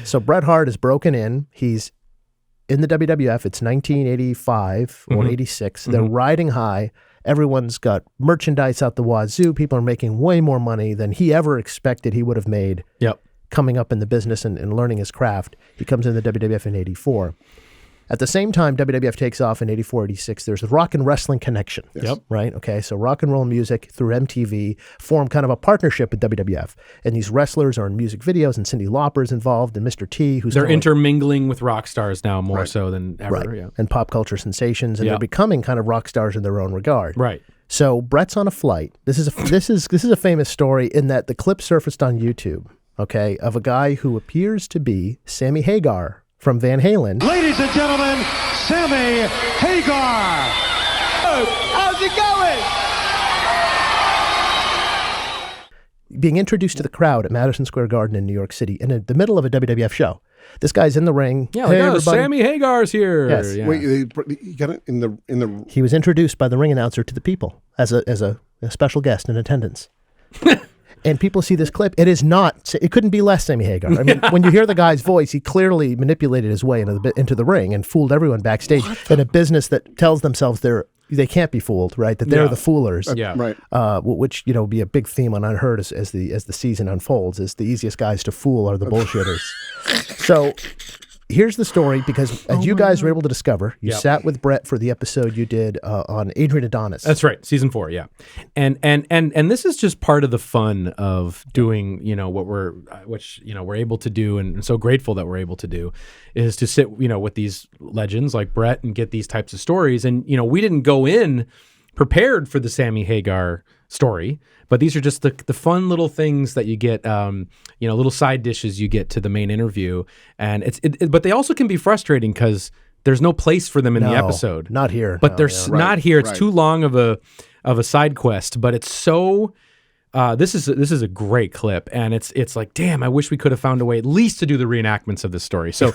So Bret Hart is broken in. He's in the WWF. It's 1985 or 86. They're riding high. Everyone's got merchandise out the wazoo. People are making way more money than he ever expected he would have made coming up in the business and learning his craft. He comes in the WWF in 84. At the same time, WWF takes off in 84, 86. There's a rock and wrestling connection, right? Okay, so rock and roll music through MTV form kind of a partnership with WWF. And these wrestlers are in music videos, and Cyndi Lauper's involved, and Mr. T, who's... They're intermingling with rock stars now more so than ever. Right, and pop culture sensations, and they're becoming kind of rock stars in their own regard. Right. So Bret's on a flight. This is a famous story in that the clip surfaced on YouTube, okay, of a guy who appears to be Sammy Hagar from Van Halen. Ladies and gentlemen, Sammy Hagar. How's it going? Being introduced to the crowd at Madison Square Garden in New York City in the middle of a WWF show. This guy's in the ring. Yeah, hey, everybody. Sammy Hagar's here. Yes. Yeah. Wait, you got it in the. He was introduced by the ring announcer to the people as a special guest in attendance. And people see this clip. It couldn't be less Sammy Hagar. I mean, when you hear the guy's voice, he clearly manipulated his way into the ring and fooled everyone backstage in a business that tells themselves they can't be fooled, right? That they're the foolers. Right. Which, be a big theme on Unheard as the season unfolds, is the easiest guys to fool are the bullshitters. So here's the story, because as you guys were able to discover, you sat with Bret for the episode you did on Adrian Adonis. That's right, season 4, yeah. And this is just part of the fun of doing, what we're able to do, and so grateful that we're able to do, is to sit, with these legends like Bret and get these types of stories. And we didn't go in prepared for the Sammy Hagar story, but these are just the fun little things that you get, little side dishes you get to the main interview. And but they also can be frustrating because there's no place for them in the episode. Not here. But they're not here. It's too long of a side quest, but it's so... this is a great clip, and it's like, damn, I wish we could have found a way at least to do the reenactments of this story. So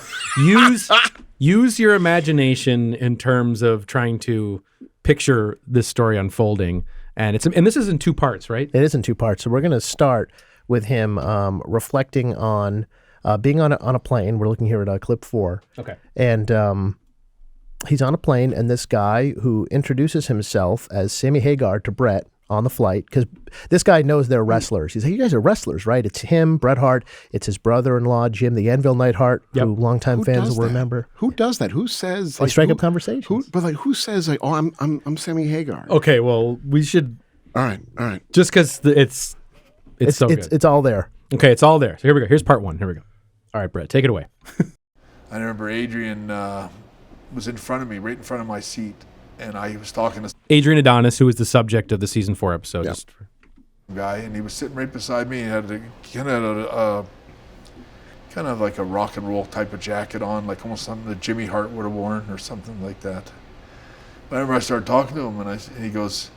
use your imagination in terms of trying to picture this story unfolding. And this is in 2 parts, right? It is in 2 parts. So we're going to start with him reflecting on being on a plane. We're looking here at clip 4. Okay. And he's on a plane, and this guy who introduces himself as Sammy Hagar to Bret on the flight, because this guy knows they're wrestlers. He's like, you guys are wrestlers, right? It's him, Bret Hart. It's his brother-in-law, Jim, the Anvil Neidhart, who longtime fans will remember. Who does that? Who says... They strike up conversations. Who says, I'm Sammy Hagar? Okay, well, we should... All right. Just because it's so good. It's all there. Okay, it's all there. So here we go. Here's part 1. Here we go. All right, Bret, take it away. I remember Adrian was in front of me, right in front of my seat, and I was talking to Adrian Adonis, who was the subject of the season 4 episode. Yeah. Guy, and he was sitting right beside me. He had kind of like a rock and roll type of jacket on, like almost something that Jimmy Hart would have worn or something like that. But I remember I started talking to him, and he goes,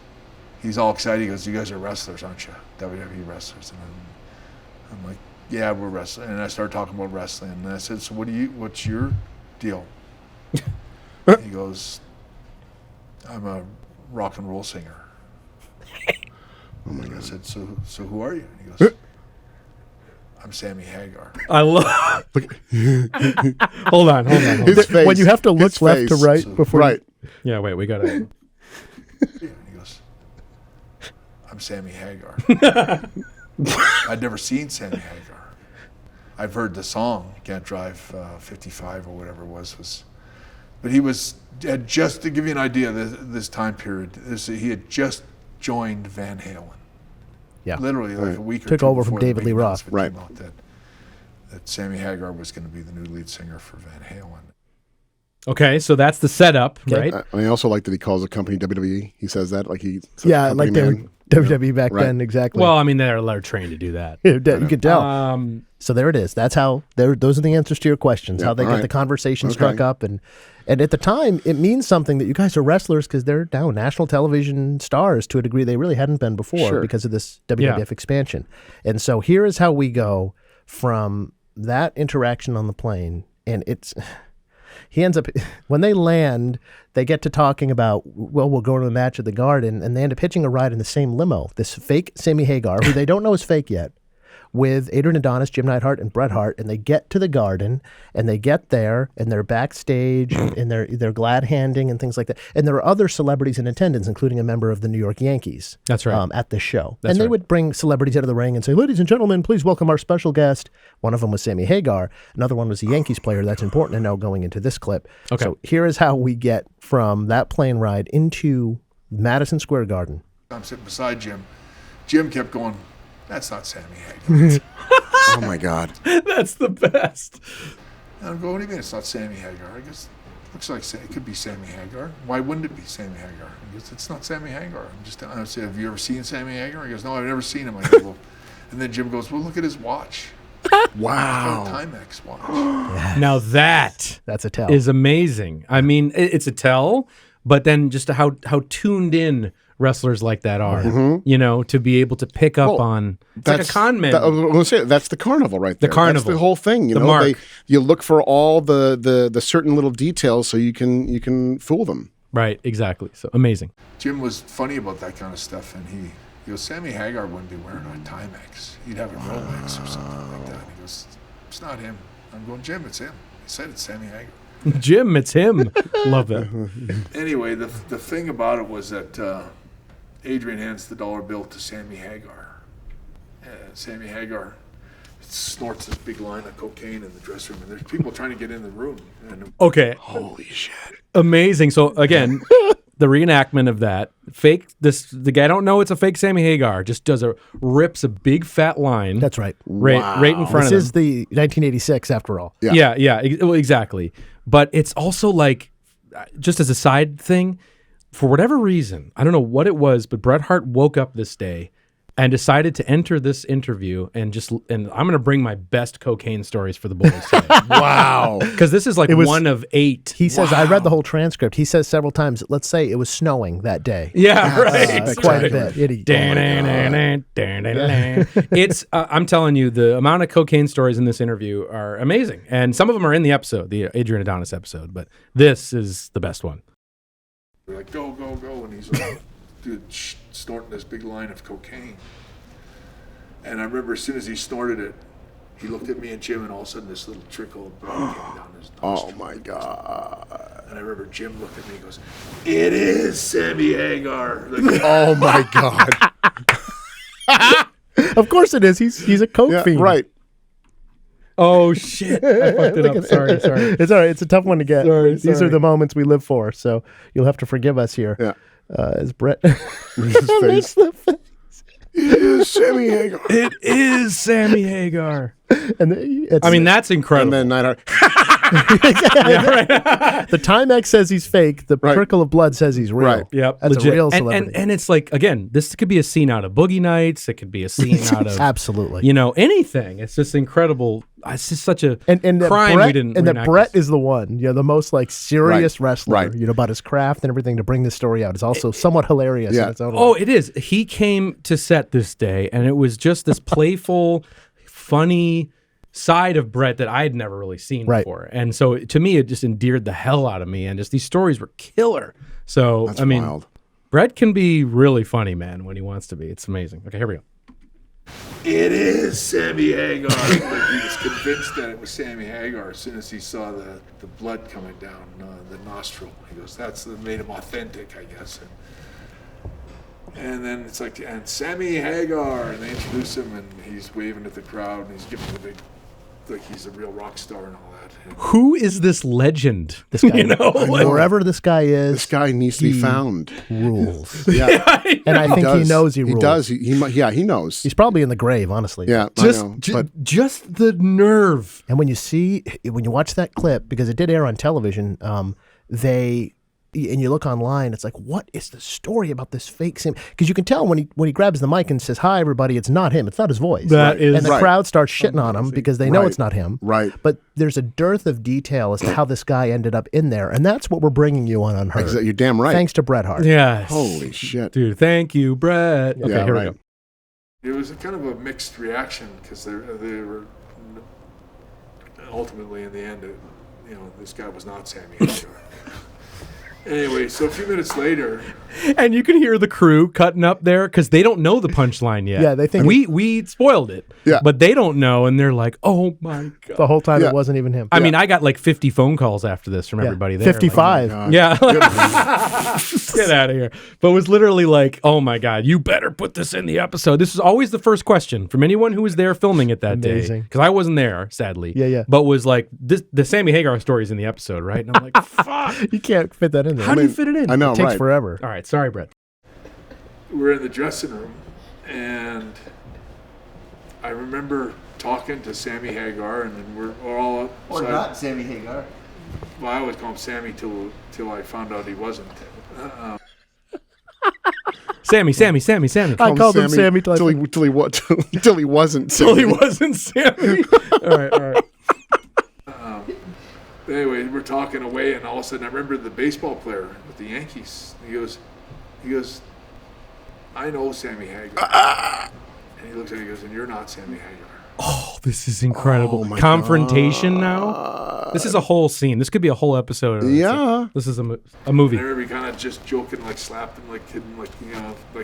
he's all excited. He goes, "You guys are wrestlers, aren't you? WWE wrestlers?" And I'm like, "Yeah, we're wrestlers." And I started talking about wrestling, and I said, "So what's your deal?" He goes, "I'm a rock and roll singer." Oh my God. I said, so who are you? And he goes, "I'm Sammy Hagar." I love... Hold on. His face. When you have to look left to right before... Right. Yeah, wait, we got to... And he goes, "I'm Sammy Hagar." I'd never seen Sammy Hagar. I've heard the song, Can't Drive 55 or whatever it was. But he had just, to give you an idea, this time period, he had just joined Van Halen. Yeah. Literally like a week or two Took over from before the David big Lee Roth. announcement came out that Sammy Hagar was going to be the new lead singer for Van Halen. Okay, so that's the setup, right? I also like that he calls the company WWE. He says that like he... Yeah, like they were WWE back then, exactly. Well, I mean, they're trained to do that. You can tell. So there it is. That's how, those are the answers to your questions, how they get the conversation struck up. And at the time, it means something that you guys are wrestlers because they're now national television stars to a degree they really hadn't been before because of this WWF expansion. And so here is how we go from that interaction on the plane, and he ends up, when they land, they get to talking about, well, we'll go to a match at the Garden, and they end up hitching a ride in the same limo. This fake Sammy Hagar, who they don't know is fake yet, with Adrian Adonis, Jim Neidhart, and Bret Hart, and they get to the Garden, and they get there, and they're backstage, and they're glad handing and things like that. And there are other celebrities in attendance, including a member of the New York Yankees. That's right. At the show. That's and they right. would bring celebrities out of the ring and say, ladies and gentlemen, please welcome our special guest. One of them was Sammy Hagar. Another one was a Yankees player. That's important to know going into this clip. Okay. So here is how we get from that plane ride into Madison Square Garden. I'm sitting beside Jim. Jim kept going, that's not Sammy Hagar. Oh my God. That's the best. And I'm going, what do you mean it's not Sammy Hagar? I guess looks like it could be Sammy Hagar. Why wouldn't it be Sammy Hagar? He goes, it's not Sammy Hagar. I said, have you ever seen Sammy Hagar? He goes, no, I've never seen him. I go, well, and then Jim goes, well, look at his watch. Wow. Timex watch. Now that's a tell. is amazing. I mean, it's a tell, but then just how tuned in wrestlers like that are, you know, to be able to pick up on. It's like a con man. That's the carnival right there. carnival. That's the whole thing. You The know, mark. you look for all the certain little details so you can fool them. Right, exactly. So amazing. Jim was funny about that kind of stuff, and he goes, Sammy Hagar wouldn't be wearing a Timex. He'd have a Rolex or something like that. He goes, it's not him. I'm going, Jim, it's him. He said it's Sammy Hagar. Jim, it's him. Love that. Anyway, the thing about it was that Adrian hands the dollar bill to Sammy Hagar. Sammy Hagar snorts this big line of cocaine in the dressing room, and there's people trying to get in the room. And Okay. Holy shit. Amazing. So again, the reenactment of that fake. The guy don't know it's a fake Sammy Hagar. Just rips a big fat line. That's right. Right in front This of him. is the 1986 after all. Yeah. Well, exactly. But it's also like, just as a side thing, for whatever reason, I don't know what it was, but Bret Hart woke up this day and decided to enter this interview and I'm going to bring my best cocaine stories for the boys today. Wow. Because this is like one of 8. He says, I read the whole transcript. He says several times, let's say it was snowing that day. Yeah, right. Quite a bit. It's I'm telling you, the amount of cocaine stories in this interview are amazing, and some of them are in the episode, the Adrian Adonis episode, but this is the best one. they're like, go, go, go. And he's like, dude, snorting this big line of cocaine. And I remember as soon as he snorted it, he looked at me and Jim, and all of a sudden this little trickle of blood came down his nostril. Oh my God. And I remember Jim looked at me and goes, it is Sammy Hagar. Like, Oh my God. Of course it is. He's a coke Yeah, fiend. right. Oh shit! I fucked it up. Sorry. It's all right. It's a tough one to get. Sorry. These are the moments we live for. So you'll have to forgive us here. Yeah. As Brett His face. It is Sammy Hagar. It is Sammy Hagar. and I mean, that's incredible. And then Neidhart. the Timex says he's fake. The trickle of blood says he's real. Right. Yep, That's legit. a real And celebrity. it's like, again, this could be a scene out of Boogie Nights. It could be a scene out of Absolutely. anything. It's just incredible. It's just such a And that crime Brett, we didn't. and that reenact Brett this. is the one, the most like serious wrestler, Right. about his craft and everything to bring this story out. It's also somewhat hilarious Yeah. in its own Oh, way. it is. He came to set this day, and it was just this playful, funny side of Brett that I had never really seen Right. before. And so to me, it just endeared the hell out of me. And just these stories were killer. So, That's I mean, wild. Brett can be really funny, man, when he wants to be. It's amazing. Okay, here we go. it is Sammy Hagar. Like, he was convinced that it was Sammy Hagar as soon as he saw the blood coming down the nostril. He goes, that made him authentic, I guess. And then it's like, and Sammy Hagar, and they introduce him, and he's waving at the crowd, and he's giving the big, like he's a real rock star and all that. And Who is this legend? This guy, like- wherever this guy is, This guy needs to be he found. rules. Yeah. And I think he knows he He rules. does. He knows. He's probably in the grave, honestly. Yeah, Just, I know. But just the nerve. And when you watch that clip, because it did air on television, and you look online, it's like, what is the story about this fake Sam? Because you can tell when he grabs the mic and says, "Hi, everybody," it's not him. It's not his voice. That is- and the Right. crowd starts shitting on him because they know Right. it's not him. Right. But there's a dearth of detail as to how this guy ended up in there, and that's what we're bringing you on Unheard. you're damn right. Thanks to Bret Hart. Yes. Holy shit. Dude, thank you, Brett. Okay, Yeah, here right. it we go. was a kind of a mixed reaction because they were ultimately in the end, this guy was not Sammy Hagar. Anyway, so a few minutes later, And you can hear the crew cutting up there because they don't know the punchline yet. Yeah, they think we spoiled it. Yeah. But they don't know, and they're like, "Oh my god!" The whole time Yeah. it wasn't even him. I mean, I got like 50 phone calls after this from everybody there. 55. God. Yeah. Get out of here. But it was literally like, "Oh my god, you better put this in the episode." This is always the first question from anyone who was there filming it that day. Amazing. Because I wasn't there, sadly. Yeah. But was like, the Sammy Hagar story is in the episode, right? And I'm like, fuck. You can't fit that in there. How do you fit it in? I know, It takes right? forever. All right. Sorry, Brett. we're in the dressing room, and I remember talking to Sammy Hagar, and then we're all Or outside. not Sammy Hagar. Well, I always call him Sammy till I found out he wasn't. Sammy. I called him Sammy till till he wasn't Well, Sammy. he wasn't Sammy. All right. Anyway, we're talking away, and all of a sudden I remember the baseball player with the Yankees. He goes, I know Sammy Hagar. And he looks at me and goes, and you're not Sammy Hagar. Oh, this is incredible. Oh, my Confrontation now? This is a whole scene. This could be a whole episode. Yeah. This is a And movie. I remember he kind of just joking, like slapped him, like kidding, like,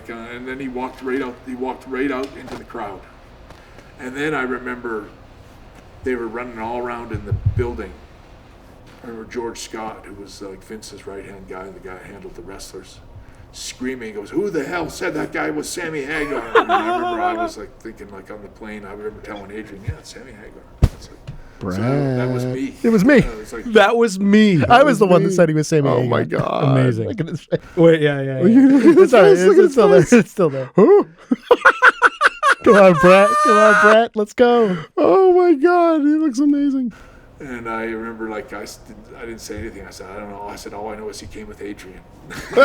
and then he walked right out. He walked right out into the crowd. And then I remember they were running all around in the building. I remember George Scott, who was like Vince's right-hand guy, the guy who handled the wrestlers, screaming. He goes, "Who the hell said that guy was Sammy Hagar?" And I remember I was like thinking, like on the plane, I remember telling Adrian, "Yeah, it's Sammy Hagar." It's like, so that was me. It was me. It was like, That was me. I was the one that said he was Sammy Oh Hagar. my God. Amazing. Look at his face. Wait, yeah. It's all right. It's still there. It's still there. Come on, Brett. Let's go. Oh my God, he looks amazing. And I remember, like, I didn't say anything. I said, I don't know. I said, all I know is he came with Adrian. And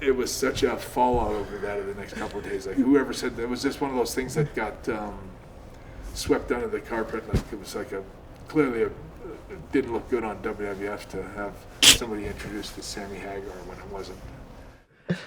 it was such a fallout over that in the next couple of days. Like, whoever said that, it was just one of those things that got swept under the carpet. Like, it was like clearly it didn't look good on WWF to have somebody introduced as Sammy Hagar when it wasn't.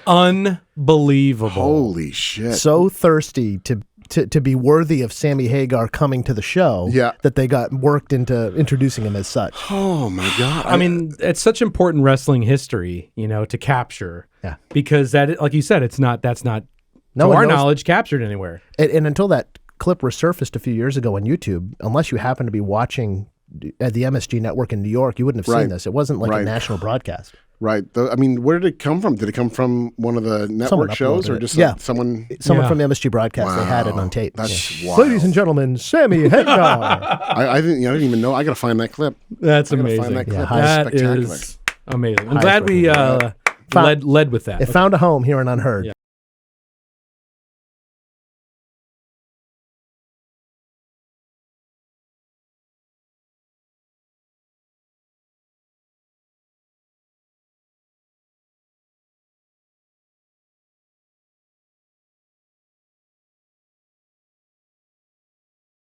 Unbelievable. Holy shit. So thirsty to be worthy of Sammy Hagar coming to the show that they got worked into introducing him as such. Oh my God. I mean, it's such important wrestling history, to capture. Yeah. Because that, like you said, that's not, No to one our knows. knowledge, captured anywhere. And until that clip resurfaced a few years ago on YouTube, unless you happen to be watching at the MSG network in New York, you wouldn't have seen this. It wasn't like a national broadcast. Right. I mean, where did it come from? Did it come from one of the network shows or uploaded just it. someone? Someone from MSG broadcast. They had it on tape. That's Yeah. wild. Ladies and gentlemen, Sammy Hagar. I didn't even know. I got to find that clip. That's I gotta amazing. find that clip. Yeah, That's That spectacular. is amazing. I'm Highest glad we recommended. led with that. It found a home here in Unheard. Yeah.